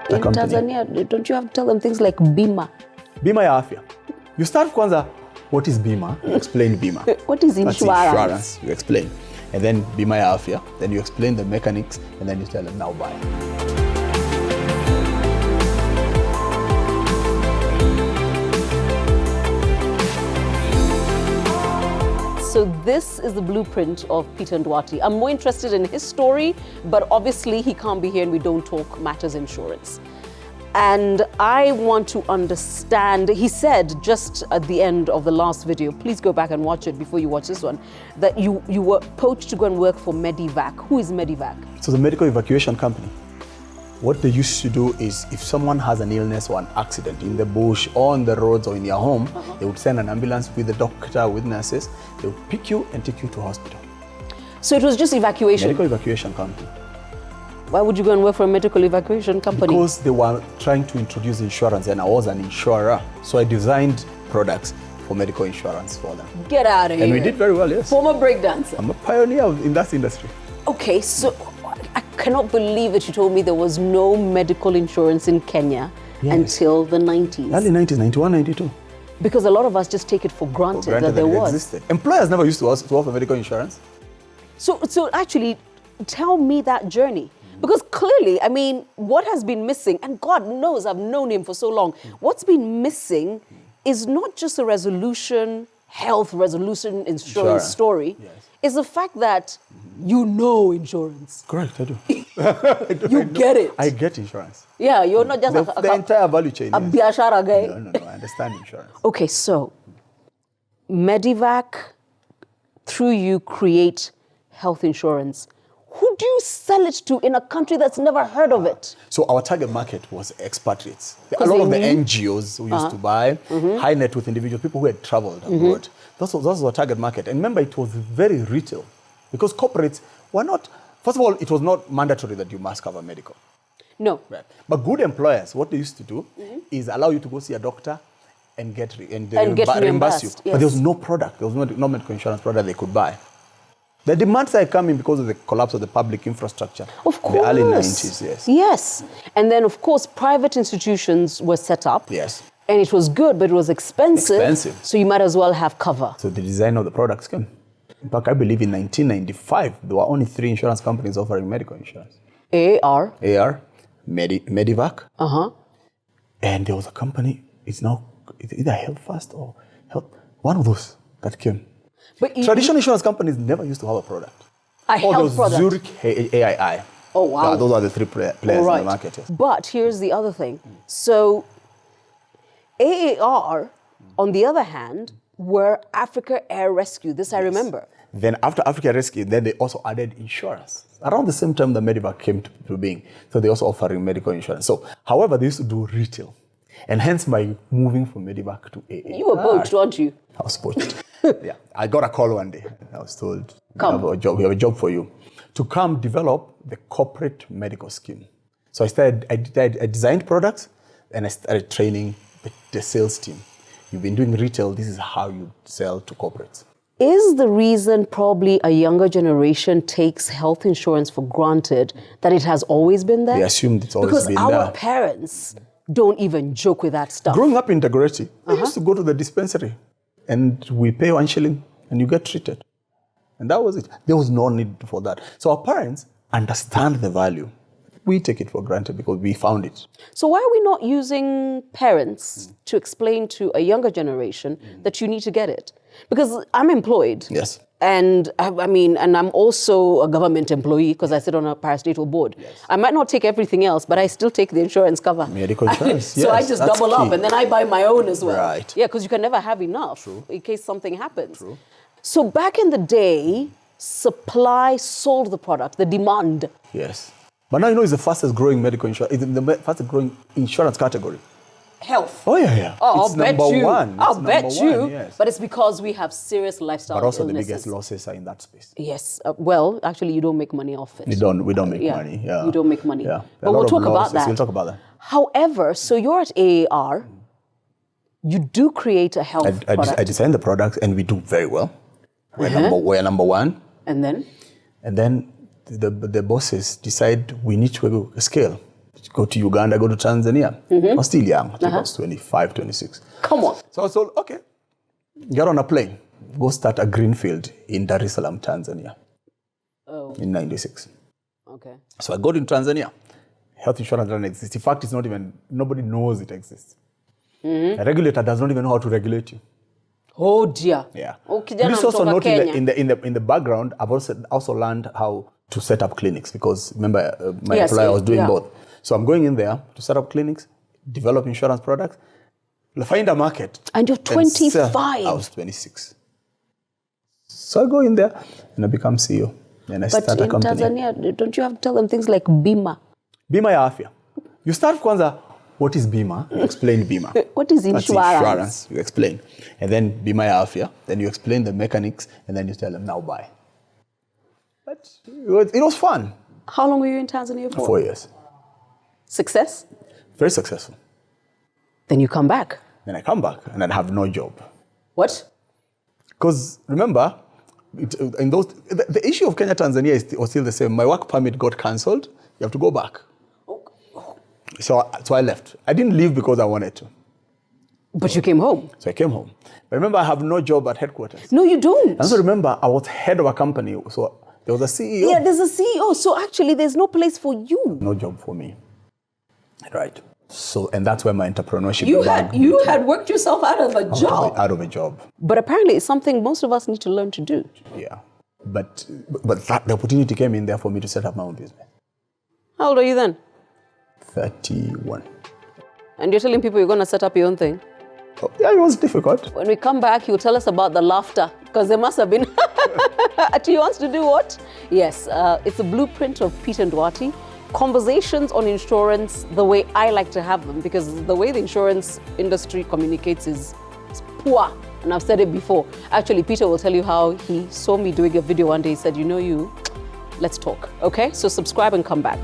In Tanzania, don't you have to tell them things like Bima? Bima ya afya. You start kwanza, what is Bima? You explain Bima. What is insurance? That's insurance. You explain. And then Bima ya afya. Then you explain the mechanics, and then you tell them, now buy. So this is the blueprint of Peter Nduati. I'm more interested in his story, but obviously he can't be here and we don't talk matters insurance. And I want to understand, he said just at the end of the last video, please go back and watch it before you watch this one, that you were poached to go and work for Medivac. Who is Medivac? So the medical evacuation company. What they used to do is if someone has an illness or an accident in the bush or on the roads or in your home, they would send an ambulance with the doctor, with nurses. They would pick you and take you to hospital. So it was just evacuation? Medical evacuation company. Why would you go and work for a medical evacuation company? Because they were trying to introduce insurance and I was an insurer. So I designed products for medical insurance for them. Get out of here. And we did very well, yes. Former breakdancer. I'm a pioneer in that industry. Okay, so I cannot believe that you told me there was no medical insurance in Kenya until the 90s. Early 90s, 91, 92. Because a lot of us just take it for granted that there was. Existed. Employers never used to offer medical insurance. So actually, tell me that journey. Because clearly, I mean, what has been missing, and God knows I've known him for so long, what's been missing is not just a resolution, health resolution insurance story, is the fact that you know insurance. Correct, I do. You get it. I get insurance. Yeah, you're not just the entire value chain. A biashara guy. No, I understand insurance. Okay, so Medivac, through you, create health insurance. Who do you sell it to in a country that's never heard of it? So our target market was expatriates. A lot of the NGOs who used to buy, high net worth individuals, people who had traveled abroad. That was our target market. And remember, it was very retail because corporates were not, first of all, it was not mandatory that you must cover medical. No. Right. But good employers, what they used to do is allow you to go see a doctor and get reimburse you. Yes. But there was no product, there was no medical insurance product they could buy. The demands are coming because of the collapse of the public infrastructure. Of course. In the early 90s, yes. Yes. And then, of course, private institutions were set up. Yes. And it was good, but it was expensive. Expensive. So you might as well have cover. So the design of the products came. In fact, I believe in 1995, there were only 3 insurance companies offering medical insurance. AAR. Medivac. And there was a company, it's either Health First or Health, one of those that came. But traditional insurance companies never used to have a product. A health product. Zurich, AII. Oh, wow. Yeah, those are the 3 players in the market. Yes. But here's the other thing. So AAR, on the other hand, were Africa Air Rescue. This I remember. Then after Africa Rescue, then they also added insurance. Around the same time the Medivac came to being. So they also offering medical insurance. So, however, they used to do retail. And hence my moving from Medivac to AAR. You were poached, weren't you? I was poached. Yeah. I got a call one day. I was told, come. We have a job for you. To come develop the corporate medical scheme. So I designed products and I started training the sales team. You've been doing retail, this is how you sell to corporates. Is the reason probably a younger generation takes health insurance for granted that it has always been there? They assumed it's always been there. Because our parents don't even joke with that stuff. Growing up in Dagoretti, I used to go to the dispensary and we pay 1 shilling and you get treated. And that was it. There was no need for that. So our parents understand the value. We take it for granted because we found it. So why are we not using parents to explain to a younger generation that you need to get it? Because I'm employed. Yes. And and I'm also a government employee because I sit on a parastatal board. Yes. I might not take everything else, but I still take the insurance cover. Medical insurance, So I just double up and then I buy my own as well. Right. Yeah, because you can never have enough in case something happens. True. So back in the day, supply sold the product, the demand. Yes. But now it's the fastest growing medical insurance, it's the fastest growing insurance category. Health. Oh, yeah. Oh, it's number one. I'll bet you. Yes. But it's because we have serious lifestyle illnesses. But also the biggest losses are in that space. Yes. Well, actually, you don't make money off it. We don't make money. Yeah. You don't make money. Yeah. But we'll talk about that. We'll talk about that. However, so you're at AAR. You do create a health product. I design the products and we do very well. We're number one. And then? And then the bosses decide we need to scale. go to Uganda, go to Tanzania. I was still young. I think I was 25, 26. Come on. So I was told, okay, get on a plane. Go start a greenfield in Dar es Salaam, Tanzania. Oh. In 96. Okay. So I got in Tanzania. Health insurance doesn't exist. In fact, it's not even, nobody knows it exists. A regulator does not even know how to regulate you. Oh dear. Yeah. Oh, kijana This also mtoka not Kenya. in the background. I've also learned how to set up clinics because remember my Yes, employer was doing yeah. both. So I'm going in there to set up clinics, develop insurance products, find a market. And you're 25. I was 26. So I go in there and I become CEO. And I But start a in company. Tanzania, don't you have to tell them things like Bima? Bima ya afya. You start kwanza, what is Bima? You explain Bima. What is That's insurance? insurance. You explain. And then Bima ya afya. Then you explain the mechanics and then you tell them, now buy. But it was fun. How long were you in Tanzania for? 4 years. Success? Very successful. Then you come back. Then I come back and I have no job. What? Because remember, the issue of Kenya, Tanzania was still the same. My work permit got cancelled. You have to go back. So I left. I didn't leave because I wanted to. But you came home. So I came home. But remember, I have no job at headquarters. No, you don't. And also remember, I was head of a company. So there was a CEO. Yeah, there's a CEO. So actually, there's no place for you. No job for me. Right. So, and that's where my entrepreneurship You began. had worked yourself out of a job. Out of a job. But apparently, it's something most of us need to learn to do. Yeah. But the opportunity came in there for me to set up my own business. How old are you then? 31. And you're telling people you're going to set up your own thing? Oh, yeah, it was difficult. When we come back, you'll tell us about the laughter, because there must have been. He wants to do what? Yes, it's a blueprint of Peter Nduati. Conversations on insurance, the way I like to have them, because the way the insurance industry communicates is poor. And I've said it before. Actually, Peter will tell you how he saw me doing a video one day. He said, let's talk. Okay? So subscribe and come back.